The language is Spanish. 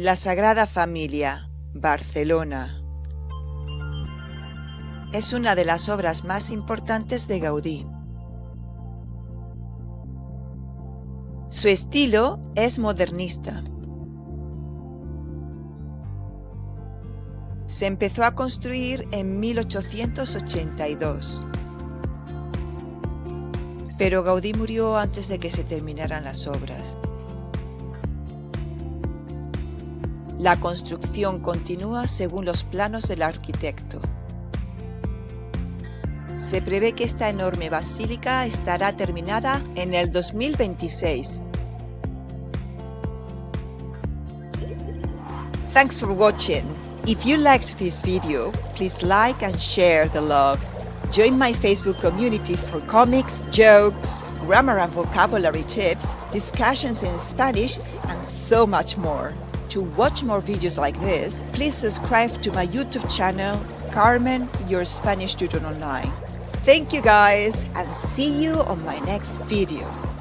La Sagrada Familia, Barcelona. Es una de las obras más importantes de Gaudí. Su estilo es modernista. Se empezó a construir en 1882, pero Gaudí murió antes de que se terminaran las obras. La construcción continúa según los planos del arquitecto. Se prevé que esta enorme basílica estará terminada en el 2026. Thanks for watching. If you liked this video, please like and share the love. Join my Facebook community for comics, jokes, grammar and vocabulary tips, discussions in Spanish, and so much more. To watch more videos like this, please subscribe to my YouTube channel, Carmen, your Spanish tutor online. Thank you guys, and see you on my next video.